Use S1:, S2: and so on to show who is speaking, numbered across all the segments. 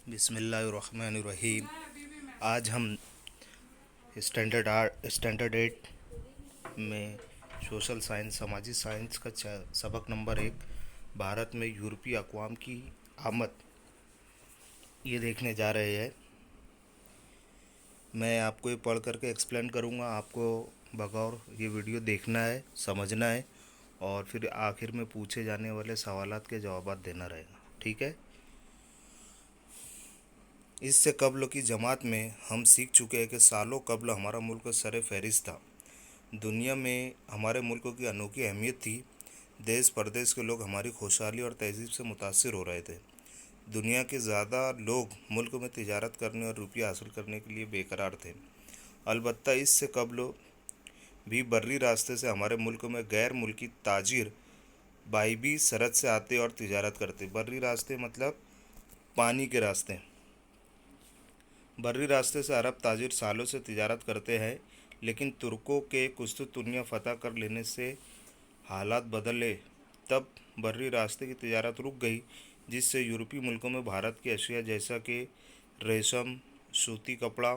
S1: بسم اللہ الرحمن الرحیم۔ آج ہم اسٹینڈرڈ 8 میں سوشل سائنس سماجی سائنس کا سبق نمبر 1 بھارت میں یورپی اقوام کی آمد یہ دیکھنے جا رہے ہیں۔ میں آپ کو یہ پڑھ کر کے ایکسپلین کروں گا، آپ کو بغور یہ ویڈیو دیکھنا ہے، سمجھنا ہے، اور پھر آخر میں پوچھے جانے والے سوالات کے جوابات دینا رہے گا، ٹھیک ہے؟ اس سے قبل کی جماعت میں ہم سیکھ چکے ہیں کہ سالوں قبل ہمارا ملک سر فہرست تھا۔ دنیا میں ہمارے ملک کی انوکھی اہمیت تھی۔ دیس پردیس کے لوگ ہماری خوشحالی اور تہذیب سے متاثر ہو رہے تھے۔ دنیا کے زیادہ لوگ ملک میں تجارت کرنے اور روپیہ حاصل کرنے کے لیے بے قرار تھے۔ البتہ اس سے قبل بھی بری راستے سے ہمارے ملک میں غیر ملکی تاجر بھائی بھی سرحد سے آتے اور تجارت کرتے۔ بری راستے مطلب پانی کے راستے۔ بری راستے سے عرب تاجر سالوں سے تجارت کرتے ہیں، لیکن ترکوں کے قسطنطنیہ فتح کر لینے سے حالات بدلے۔ تب بری راستے کی تجارت رک گئی، جس سے یورپی ملکوں میں بھارت کی اشیاء جیسا کہ ریشم، سوتی کپڑا،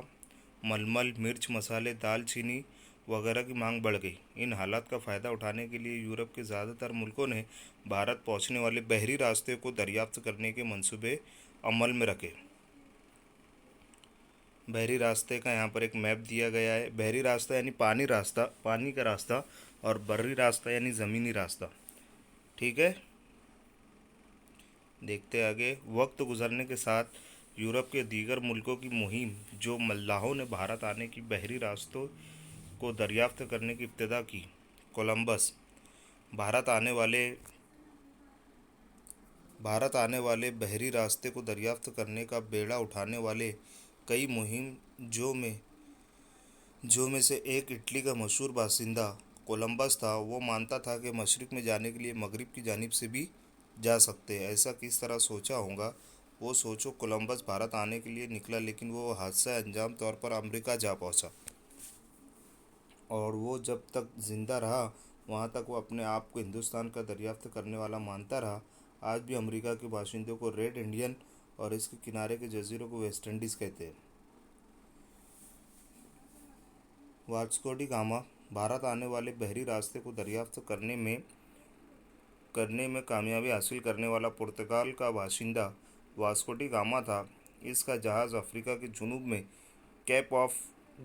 S1: ململ، مرچ مسالے، دال چینی وغیرہ کی مانگ بڑھ گئی۔ ان حالات کا فائدہ اٹھانے کے لیے یورپ کے زیادہ تر ملکوں نے بھارت پہنچنے والے بحری راستے کو دریافت کرنے کے منصوبے عمل میں رکھے۔ بحری راستے کا یہاں پر ایک میپ دیا گیا ہے۔ بحری راستہ یعنی پانی کا راستہ، اور بری راستہ یعنی زمینی راستہ، ٹھیک ہے؟ دیکھتے آگے۔ وقت گزرنے کے ساتھ یورپ کے دیگر ملکوں کی مہم، جو ملاحوں نے بھارت آنے کی بحری راستوں کو دریافت کرنے کی ابتدا کی۔ کولمبس بھارت آنے والے بحری راستے کو دریافت کرنے کا بیڑا اٹھانے والے کئی مہم جو میں سے ایک اٹلی کا مشہور باشندہ کولمبس تھا۔ وہ مانتا تھا کہ مشرق میں جانے کے لیے مغرب کی جانب سے بھی جا سکتے ہیں۔ ایسا کس طرح سوچا ہوگا؟ وہ سوچو، کولمبس بھارت آنے کے لیے نکلا، لیکن وہ حادثہ انجام طور پر امریکہ جا پہنچا، اور وہ جب تک زندہ رہا وہاں تک وہ اپنے آپ کو ہندوستان کا دریافت کرنے والا مانتا رہا۔ آج بھی امریکہ کے باشندوں کو ریڈ انڈین اور اس کے کنارے کے جزیروں کو ویسٹ انڈیز کہتے ہیں۔ واسکو ڈی گاما بھارت آنے والے بحری راستے کو دریافت کرنے میں کامیابی حاصل کرنے والا پرتگال کا باشندہ واسکو ڈی گاما تھا۔ اس کا جہاز افریقہ کے جنوب میں کیپ آف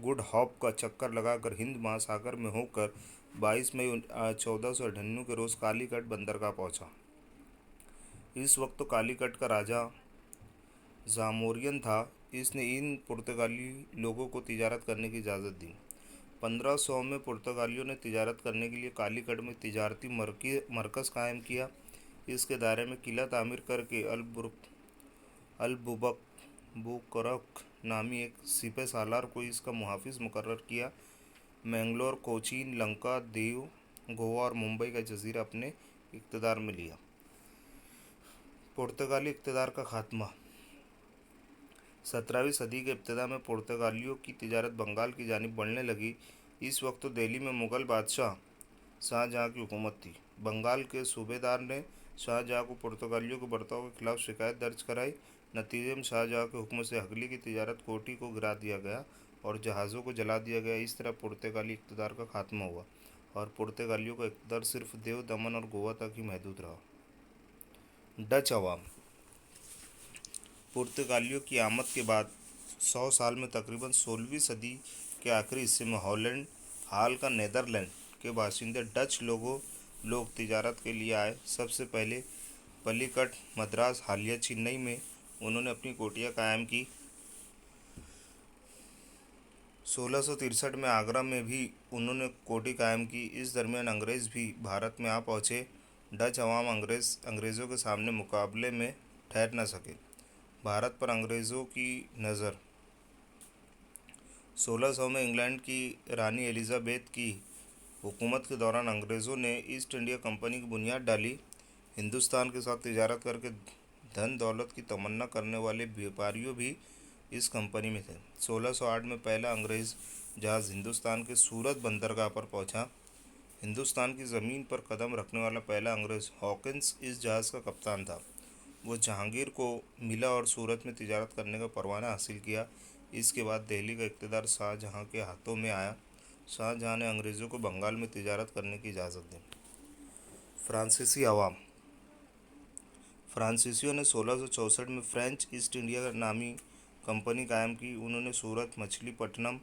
S1: گڈ ہوپ کا چکر لگا کر ہند مہاساگر میں ہو کر 22 مئی 1498 کے روز کالی کٹ بندرگاہ پہنچا۔ اس وقت تو کالی کٹ کا راجہ زامورین تھا۔ اس نے ان پرتگالی لوگوں کو تجارت کرنے کی اجازت دی۔ 1500 میں پرتگالیوں نے تجارت کرنے کے لیے کالی کٹ میں تجارتی مرکز قائم کیا۔ اس کے دائرے میں قلعہ تعمیر کر کے البوکرک نامی ایک سپہ سالار کو اس کا محافظ مقرر کیا۔ مینگلور، کوچین، لنکا، دیو، گوا اور ممبئی کا جزیرہ اپنے اقتدار میں لیا۔ پرتگالی اقتدار کا خاتمہ۔ 17ویں صدی کے ابتدا میں پرتگالیوں کی تجارت بنگال کی جانب بڑھنے لگی۔ اس وقت تو دہلی میں مغل بادشاہ شاہجہاں کی حکومت تھی۔ بنگال کے صوبے دار نے شاہجہاں کو پرتگالیوں کے برتاؤ کے خلاف شکایت درج کرائی۔ نتیجے میں شاہجہاں کے حکم سے ہگلی کی تجارت کوٹی کو گرا دیا گیا اور جہازوں کو جلا دیا گیا۔ اس طرح پرتگالی اقتدار کا خاتمہ ہوا، اور پرتگالیوں کا اقتدار صرف دیو، دمن اور گوا تک ہی محدود رہا۔ ڈچ عوام۔ پرتگالیوں کی آمد کے بعد 100 سال میں تقریباً 16ویں صدی کے آخری حصے میں ہالینڈ، حال کا نیدرلینڈ کے باشندے ڈچ لوگ تجارت کے لیے آئے۔ سب سے پہلے پلی کٹ، مدراس، حالیہ چنئی میں انہوں نے اپنی کوٹیاں قائم کی۔ 1663 میں آگرہ میں بھی انہوں نے کوٹی قائم کی۔ اس درمیان انگریز بھی بھارت میں آ پہنچے۔ ڈچ عوام انگریزوں کے سامنے مقابلے میں ٹھہر نہ سکے۔ بھارت پر انگریزوں کی نظر۔ 1600 میں انگلینڈ کی رانی الزبیتھ کی حکومت کے دوران انگریزوں نے ایسٹ انڈیا کمپنی کی بنیاد ڈالی۔ ہندوستان کے ساتھ تجارت کر کے دھن دولت کی تمنا کرنے والے بیپاریوں بھی اس کمپنی میں تھے۔ 1608 میں پہلا انگریز جہاز ہندوستان کے سورت بندرگاہ پر پہنچا۔ ہندوستان کی زمین پر قدم رکھنے والا پہلا انگریز ہاکنس اس جہاز کا کپتان تھا۔ वो जहांगीर को मिला और सूरत में तिजारत करने का परवाना हासिल किया। इसके बाद दिल्ली का इक़्तिदार शाहजहां के हाथों में आया। शाहजहां ने अंग्रेज़ों को बंगाल में तिजारत करने की इजाज़त दी। फ्रांसीसी अवाम। फ्रांसीसियों ने 1664 में फ्रेंच ईस्ट इंडिया नामी कंपनी कायम की। उन्होंने सूरत, मछलीपट्टनम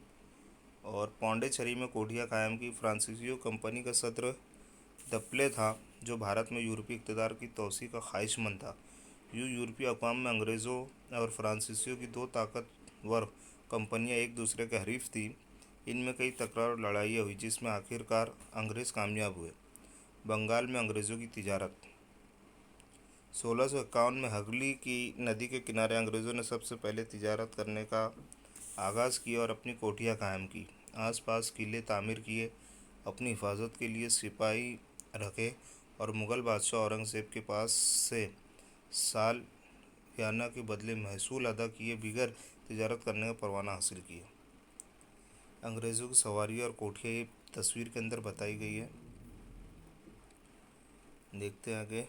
S1: और पौंडीचेरी में कोठियाँ कायम की। फ्रांसीसियों कंपनी का सत्र दप्ले था, जो भारत में यूरोपीय इक़्तिदार की तोसी का ख्वाहिशमंद था। यूरोपीय अक़वाम में अंग्रेज़ों और फ्रांसीसियों की दो ताकतवर कंपनियां एक दूसरे के हरीफ थीं। इनमें कई तकरार और लड़ाइयाँ हुई, जिसमें आखिरकार अंग्रेज़ कामयाब हुए। बंगाल में अंग्रेज़ों की तिजारत। 1651 में हगली की नदी के किनारे अंग्रेज़ों ने सबसे पहले तिजारत करने का आगाज़ किया और अपनी कोठियाँ कायम की। आसपास किले तामीर किए, अपनी हिफाजत के लिए सिपाही रखे और मुग़ल बादशाह औरंगज़ेब के पास से सालियाना के बदले महसूल अदा किए बगैर तिजारत करने का परवाना हासिल किया। अंग्रेज़ों की सवारी और कोठियाँ ये तस्वीर के अंदर बताई गई है। देखते हैं आगे।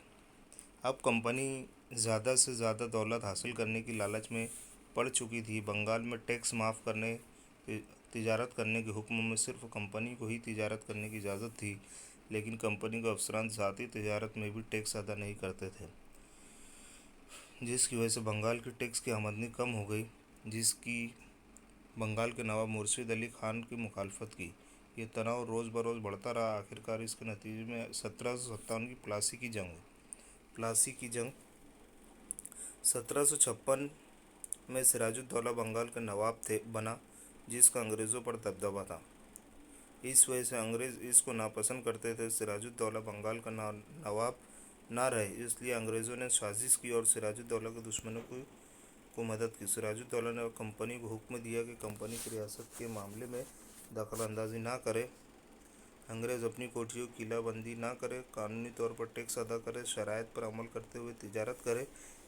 S1: अब कंपनी ज़्यादा से ज़्यादा दौलत हासिल करने की लालच में पड़ चुकी थी। बंगाल में टैक्स माफ़ करने, तिजारत करने के हुक्म में सिर्फ कंपनी को ही तिजारत करने की इजाज़त थी, लेकिन कंपनी के अफसरान ज़ाती तिजारत में भी टैक्स अदा नहीं करते थे, जिसकी वजह से बंगाल की टैक्स की आमदनी कम हो गई, जिसकी बंगाल के नवाब मुर्शिद अली खान की मुखालफत की। ये तनाव रोज़ बरोज़ बढ़ता रहा। आखिरकार इसके नतीजे में 1757 की प्लासी की जंग हुई। प्लासी की जंग 1756 में सिराजुद्दौला बंगाल का नवाब बना, जिसका अंग्रेज़ों पर दबदबा था। इस वजह से अंग्रेज़ इसको नापसंद करते थे। सिराजुद्दौला बंगाल का नवाब ना रहे, इसलिए अंग्रेज़ों ने साजिश की और सिराजुद्दौला के दुश्मनों को मदद की। सिराजुद्दौला ने कंपनी को हुक्म दिया कि कंपनी की रियासत के मामले में दखल अंदाजी ना करे, अंग्रेज़ अपनी कोठियों की किलाबंदी ना करे, कानूनी तौर पर टैक्स अदा करे, शराइत पर अमल करते हुए तिजारत करे।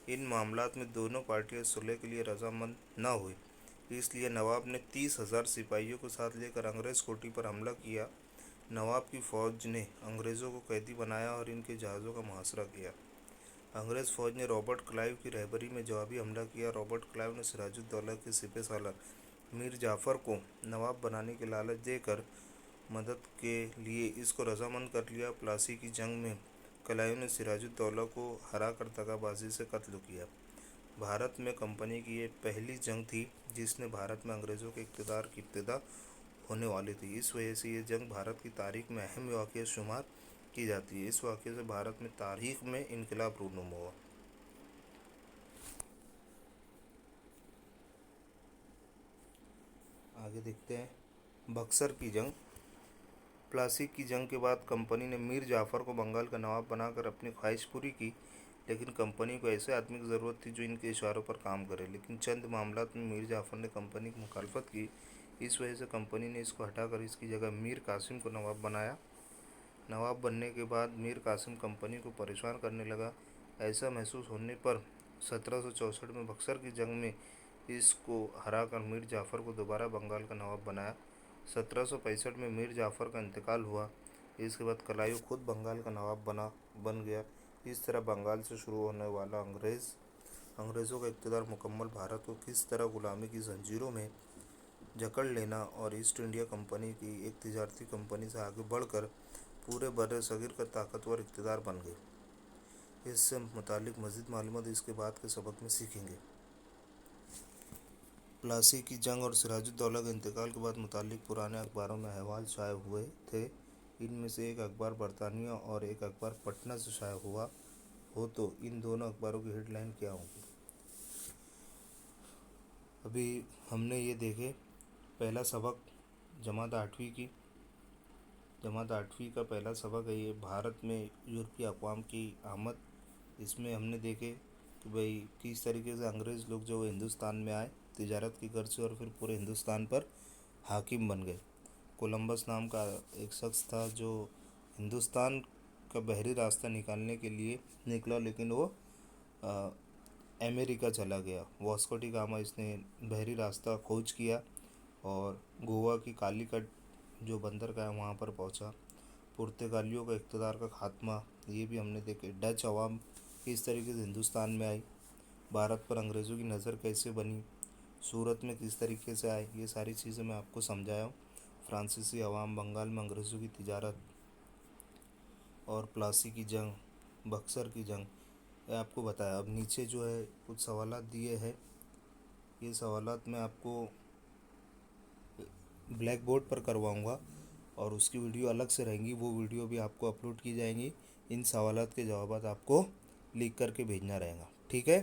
S1: इन मामलात में दोनों पार्टियां सुलह के लिए रजामंद न हुई, इसलिए नवाब ने 30,000 सिपाहियों को साथ लेकर अंग्रेज़ कोठी पर हमला किया। नवाब की फ़ौज ने अंग्रेज़ों को कैदी बनाया और इनके जहाज़ों का मुहासरा किया। अंग्रेज़ फ़ौज ने रॉबर्ट क्लाइव की रहबरी में जवाबी हमला किया। रॉबर्ट क्लाइव ने सिराजुद्दौला के सिपह सालार मीर जाफ़र को नवाब बनाने की लालच देकर मदद के लिए इसको रजामंद कर लिया। प्लासी की जंग में क्लाइव ने सिराजुद्दौला को हराकर दगाबाजी से कत्ल किया। भारत में कंपनी की ये पहली जंग थी जिसने भारत में अंग्रेज़ों के इक़्तिदार की इब्तिदा होने वाली थी। इस वजह से ये जंग भारत की तारीख़ में अहम वाक़या शुमार की जाती है। इस वाक़ये से भारत में तारीख़ में इनकलाब रूनुमा हुआ। आगे देखते हैं बक्सर की जंग। प्लासी की जंग के बाद कंपनी ने मीर जाफ़र को बंगाल का नवाब बनाकर अपनी ख्वाहिश पूरी की, लेकिन कंपनी को ऐसे आदमी की ज़रूरत थी जो इनके इशारों पर काम करे। लेकिन चंद मामलात में मीर जाफ़र ने कंपनी की मुखालफत की। इस वजह से कंपनी ने इसको हटाकर इसकी जगह मीर कासिम को नवाब बनाया। नवाब बनने के बाद मीर कासिम कंपनी को परेशान करने लगा। ऐसा महसूस होने पर 1764 में बक्सर की जंग में इसको हराकर मीर जाफ़र को दोबारा बंगाल का नवाब बनाया। 1765 में मीर जाफ़र का इंतकाल हुआ। इसके बाद क्लाइव खुद बंगाल का नवाब बन गया। इस तरह बंगाल से शुरू होने वाला अंग्रेज़ों का इक़्तिदार मुकम्मल भारत को किस तरह ग़ुलामी की ज़ंजीरों में जकड़ लेना और ईस्ट इंडिया कंपनी की एक तिजारती कंपनी से आगे बढ़कर पूरे बर्रे सगीर का ताकतवर इक़्तिदार बन गए। इससे मुतालिक मज़ीद मालूमात इसके बाद के सबक में सीखेंगे। प्लासी की जंग और सिराजुद्दौला के इंतकाल के बाद मुतालिक पुराने अखबारों में अहवाल शाये हुए थे। इनमें से एक अखबार बरतानिया और एक अखबार पटना से शाये हुआ हो, तो इन दोनों अखबारों की हेडलाइन क्या होगी? अभी हमने ये देखे पहला सबक जमात 8वीं का पहला सबक है ये, भारत में यूरोपीय अक़वाम की आमद। इसमें हमने देखे कि भाई किस तरीके से अंग्रेज़ लोग जो हिंदुस्तान में आए तिजारत की गर्ज से और फिर पूरे हिंदुस्तान पर हाकिम बन गए। कोलंबस नाम का एक शख्स था जो हिंदुस्तान का बहरी रास्ता निकालने के लिए निकला, लेकिन वो अमेरिका चला गया। वास्को डी गामा इसने बहरी रास्ता खोज किया और गोवा की कालीकट जो बंदरगाह है वहाँ पर पहुँचा। पुर्तगालियों का इक़्तिदार का खात्मा ये भी हमने देखे। डच अवाम किस तरीके से हिंदुस्तान में आई, भारत पर अंग्रेज़ों की नज़र कैसे बनी, सूरत में किस तरीके से आई, ये सारी चीज़ें मैं आपको समझाया हूँ। फ्रांसीसी अवाम, बंगाल में अंग्रेज़ों की तिजारत और प्लासी की जंग, बक्सर की जंग, ये आपको बताया। अब नीचे जो है कुछ सवालात दिए हैं, ये सवालात मैं आपको ब्लैक बोर्ड पर करवाऊँगा और उसकी वीडियो अलग से रहेंगी, वो वीडियो भी आपको अपलोड की जाएंगी। इन सवालात के जवाब आपको लिख करके भेजना रहेगा, ठीक है।